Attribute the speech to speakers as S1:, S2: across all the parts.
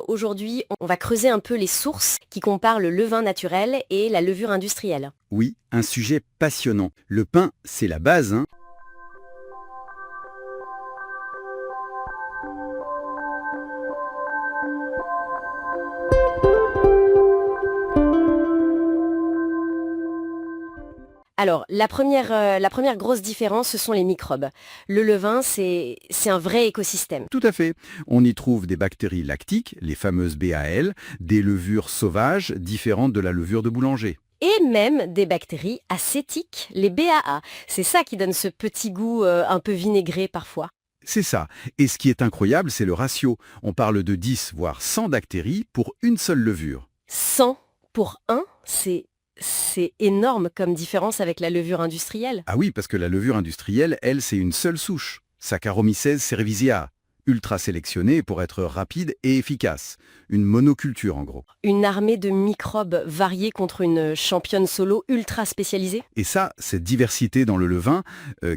S1: Aujourd'hui, on va creuser un peu les sources qui comparent le levain naturel et la levure industrielle.
S2: Oui, un sujet passionnant. Le pain, c'est la base, hein.
S1: Alors, la première grosse différence, ce sont les microbes. Le levain, c'est un vrai écosystème.
S2: Tout à fait. On y trouve des bactéries lactiques, les fameuses BAL, des levures sauvages différentes de la levure de boulanger.
S1: Et même des bactéries acétiques, les BAA. C'est ça qui donne ce petit goût un peu vinaigré parfois.
S2: C'est ça. Et ce qui est incroyable, c'est le ratio. On parle de 10 voire 100 bactéries pour une seule levure.
S1: 100 pour 1, c'est énorme comme différence avec la levure industrielle.
S2: Ah oui, parce que la levure industrielle, elle, c'est une seule souche. Saccharomyces cerevisiae, ultra sélectionnée pour être rapide et efficace. Une monoculture en gros.
S1: Une armée de microbes variés contre une championne solo ultra spécialisée.
S2: Et ça, cette diversité dans le levain,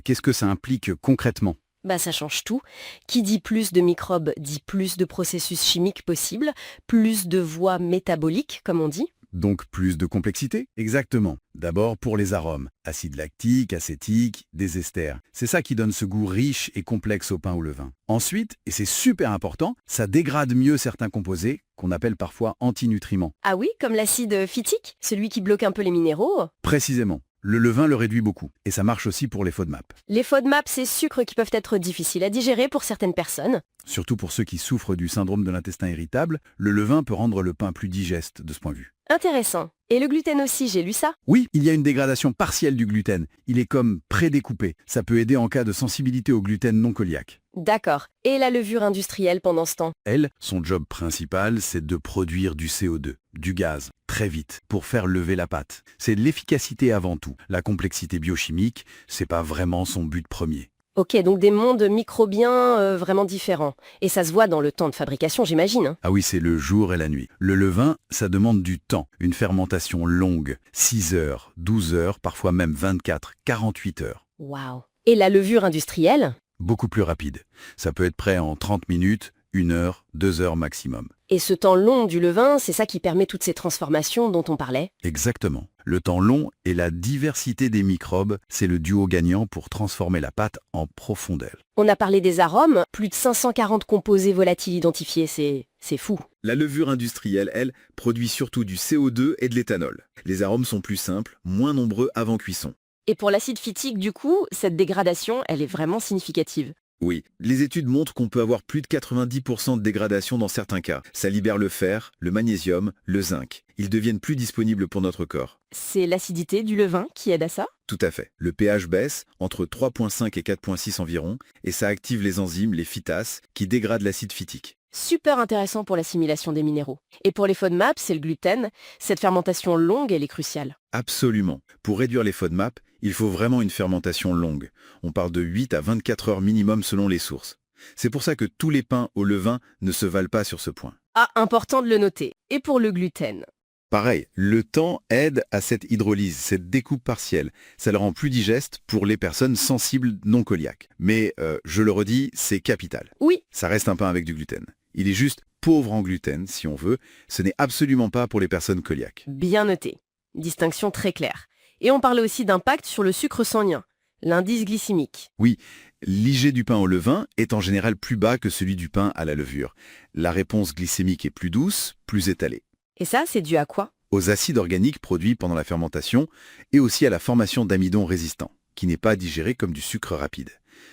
S2: qu'est-ce que ça implique concrètement?
S1: Bah ça change tout. Qui dit plus de microbes dit plus de processus chimiques possibles, plus de voies métaboliques, comme on dit.
S2: Donc plus de complexité? Exactement. D'abord pour les arômes, acide lactique, acétique, des esters. C'est ça qui donne ce goût riche et complexe au pain ou le vin. Ensuite, et c'est super important, ça dégrade mieux certains composés qu'on appelle parfois antinutriments.
S1: Ah oui, comme l'acide phytique, celui qui bloque un peu les minéraux.
S2: Précisément. Le levain le réduit beaucoup. Et ça marche aussi pour les FODMAP.
S1: Les FODMAP, c'est sucres qui peuvent être difficiles à digérer pour certaines personnes.
S2: Surtout pour ceux qui souffrent du syndrome de l'intestin irritable, le levain peut rendre le pain plus digeste de ce point de vue.
S1: Intéressant. Et le gluten aussi, j'ai lu ça.
S2: Oui, il y a une dégradation partielle du gluten. Il est comme prédécoupé. Ça peut aider en cas de sensibilité au gluten non cœliaque.
S1: D'accord. Et la levure industrielle pendant ce temps?
S2: Elle, son job principal, c'est de produire du CO2, du gaz, très vite, pour faire lever la pâte. C'est de l'efficacité avant tout. La complexité biochimique, c'est pas vraiment son but premier.
S1: Ok, donc des mondes microbiens vraiment différents. Et ça se voit dans le temps de fabrication, j'imagine, hein.
S2: Ah oui, c'est le jour et la nuit. Le levain, ça demande du temps, une fermentation longue, 6 heures, 12 heures, parfois même 24, 48 heures.
S1: Waouh. Et la levure industrielle?
S2: Beaucoup plus rapide. Ça peut être prêt en 30 minutes, 1 heure, 2 heures maximum.
S1: Et ce temps long du levain, c'est ça qui permet toutes ces transformations dont on parlait?
S2: Exactement. Le temps long et la diversité des microbes, c'est le duo gagnant pour transformer la pâte en profondeur.
S1: On a parlé des arômes, plus de 540 composés volatiles identifiés, c'est fou.
S3: La levure industrielle, elle, produit surtout du CO2 et de l'éthanol. Les arômes sont plus simples, moins nombreux avant cuisson.
S1: Et pour l'acide phytique, du coup, cette dégradation, elle est vraiment significative.
S3: Oui, les études montrent qu'on peut avoir plus de 90% de dégradation dans certains cas. Ça libère le fer, le magnésium, le zinc. Ils deviennent plus disponibles pour notre corps.
S1: C'est l'acidité du levain qui aide à ça?
S3: Tout à fait. Le pH baisse entre 3,5 et 4,6 environ, et ça active les enzymes, les phytases, qui dégradent l'acide phytique.
S1: Super intéressant pour l'assimilation des minéraux. Et pour les FODMAP, c'est le gluten. Cette fermentation longue, elle est cruciale.
S3: Absolument. Pour réduire les FODMAP, il faut vraiment une fermentation longue. On parle de 8 à 24 heures minimum selon les sources. C'est pour ça que tous les pains au levain ne se valent pas sur ce point.
S1: Ah, important de le noter. Et pour le gluten?
S3: Pareil, le temps aide à cette hydrolyse, cette découpe partielle. Ça le rend plus digeste pour les personnes sensibles non cœliaques. Mais, je le redis, c'est capital.
S1: Oui.
S3: Ça reste un pain avec du gluten. Il est juste pauvre en gluten, si on veut. Ce n'est absolument pas pour les personnes cœliaques.
S1: Bien noté. Distinction très claire. Et on parlait aussi d'impact sur le sucre sanguin, l'indice glycémique.
S3: Oui, l'IG du pain au levain est en général plus bas que celui du pain à la levure. La réponse glycémique est plus douce, plus étalée.
S1: Et ça, c'est dû à quoi?
S3: Aux acides organiques produits pendant la fermentation et aussi à la formation d'amidon résistant, qui n'est pas digéré comme du sucre rapide.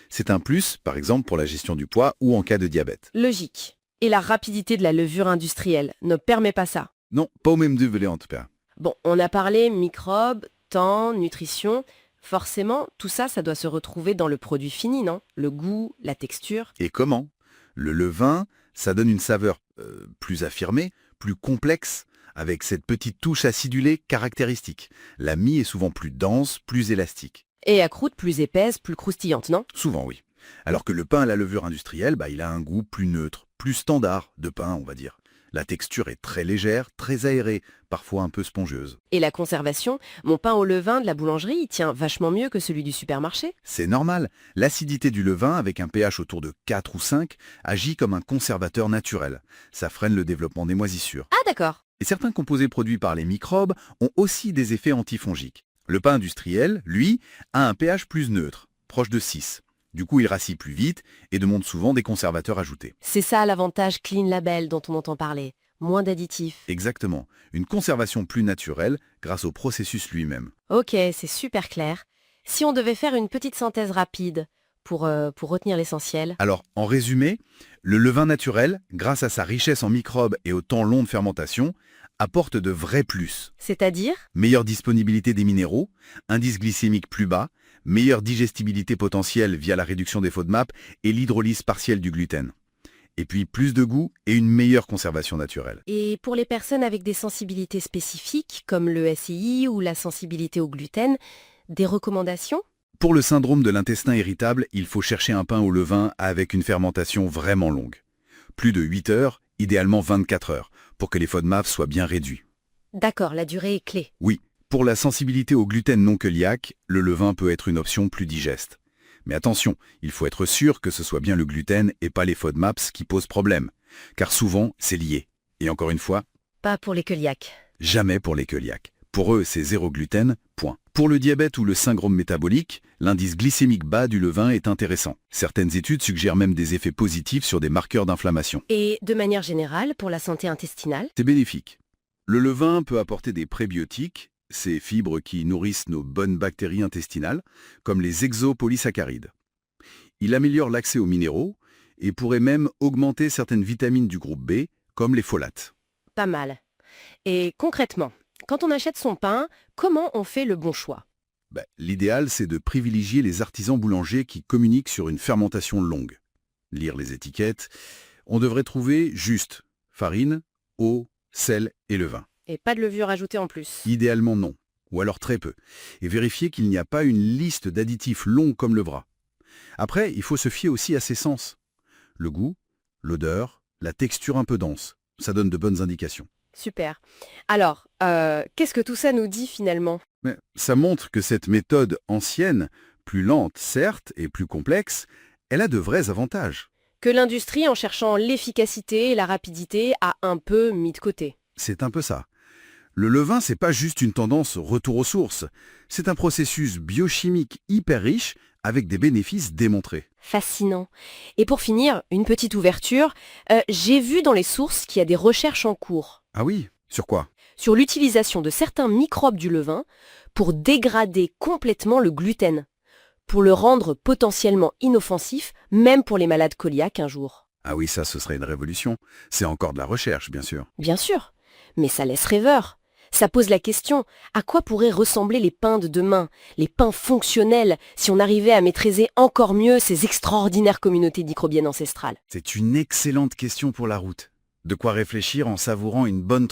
S3: C'est un plus, par exemple, pour la gestion du poids ou en cas de diabète.
S1: Logique. Et la rapidité de la levure industrielle ne permet pas ça.
S3: Non, pas au même degré en tout cas.
S1: Bon, on a parlé microbes, temps, nutrition. Forcément, tout ça, ça doit se retrouver dans le produit fini, non? Le goût, la texture.
S3: Et comment? Le levain, ça donne une saveur plus affirmée, plus complexe, avec cette petite touche acidulée caractéristique. La mie est souvent plus dense, plus élastique.
S1: Et à croûte plus épaisse, plus croustillante, non?
S3: Souvent, oui. Alors que le pain à la levure industrielle, il a un goût plus neutre, plus standard de pain, on va dire. La texture est très légère, très aérée, parfois un peu spongieuse.
S1: Et la conservation, mon pain au levain de la boulangerie, il tient vachement mieux que celui du supermarché.
S3: C'est normal, l'acidité du levain, avec un pH autour de 4 ou 5, agit comme un conservateur naturel. Ça freine le développement des moisissures.
S1: Ah d'accord.
S3: Et certains composés produits par les microbes ont aussi des effets antifongiques. Le pain industriel, lui, a un pH plus neutre, proche de 6. Du coup, il rassit plus vite et demande souvent des conservateurs ajoutés.
S1: C'est ça l'avantage Clean Label dont on entend parler. Moins d'additifs.
S3: Exactement, une conservation plus naturelle grâce au processus lui-même.
S1: Ok, c'est super clair. Si on devait faire une petite synthèse rapide pour retenir l'essentiel.
S3: Alors, en résumé, le levain naturel, grâce à sa richesse en microbes et au temps long de fermentation, apporte de vrais plus.
S1: C'est-à-dire?
S3: Meilleure disponibilité des minéraux, indice glycémique plus bas, meilleure digestibilité potentielle via la réduction des FODMAP et l'hydrolyse partielle du gluten. Et puis plus de goût et une meilleure conservation naturelle.
S1: Et pour les personnes avec des sensibilités spécifiques, comme le SII ou la sensibilité au gluten, des recommandations?
S3: Pour le syndrome de l'intestin irritable, il faut chercher un pain au levain avec une fermentation vraiment longue. Plus de 8 heures, idéalement 24 heures, pour que les FODMAP soient bien réduits.
S1: D'accord, la durée est clé.
S3: Oui, pour la sensibilité au gluten non cœliaque, le levain peut être une option plus digeste. Mais attention, il faut être sûr que ce soit bien le gluten et pas les FODMAPs qui posent problème, car souvent c'est lié. Et encore une fois,
S1: Pas pour les cœliaques.
S3: jamais pour les cœliaques. Pour eux, c'est zéro gluten, point. Pour le diabète ou le syndrome métabolique, l'indice glycémique bas du levain est intéressant. Certaines études suggèrent même des effets positifs sur des marqueurs d'inflammation.
S1: Et de manière générale, pour la santé intestinale?
S3: C'est bénéfique. Le levain peut apporter des prébiotiques, ces fibres qui nourrissent nos bonnes bactéries intestinales, comme les exopolysaccharides. Il améliore l'accès aux minéraux et pourrait même augmenter certaines vitamines du groupe B, comme les folates.
S1: Pas mal. Et concrètement, quand on achète son pain, comment on fait le bon choix?
S3: L'idéal, c'est de privilégier les artisans boulangers qui communiquent sur une fermentation longue. Lire les étiquettes, on devrait trouver juste farine, eau, sel et levain.
S1: Et pas de levure ajoutée en plus.
S3: Idéalement non, ou alors très peu, et vérifier qu'il n'y a pas une liste d'additifs longs comme le bras. Après, il faut se fier aussi à ses sens. Le goût, l'odeur, la texture un peu dense, ça donne de bonnes indications.
S1: Super. Alors, qu'est-ce que tout ça nous dit finalement?
S3: Mais ça montre que cette méthode ancienne, plus lente certes et plus complexe, elle a de vrais avantages.
S1: Que l'industrie, en cherchant l'efficacité et la rapidité, a un peu mis de côté.
S3: C'est un peu ça. Le levain, c'est pas juste une tendance retour aux sources, c'est un processus biochimique hyper riche avec des bénéfices démontrés.
S1: Fascinant. Et pour finir, une petite ouverture. J'ai vu dans les sources qu'il y a des recherches en cours
S3: Ah oui? Sur quoi?
S1: sur l'utilisation de certains microbes du levain pour dégrader complètement le gluten, pour le rendre potentiellement inoffensif, même pour les malades cœliaques un jour.
S3: Ah oui, ça, ce serait une révolution. C'est encore de la recherche, bien sûr.
S1: Bien sûr, mais ça laisse rêveur. Ça pose la question, à quoi pourraient ressembler les pains de demain, les pains fonctionnels, si on arrivait à maîtriser encore mieux ces extraordinaires communautés microbiennes ancestrales?
S3: C'est une excellente question pour la route. De quoi réfléchir en savourant une bonne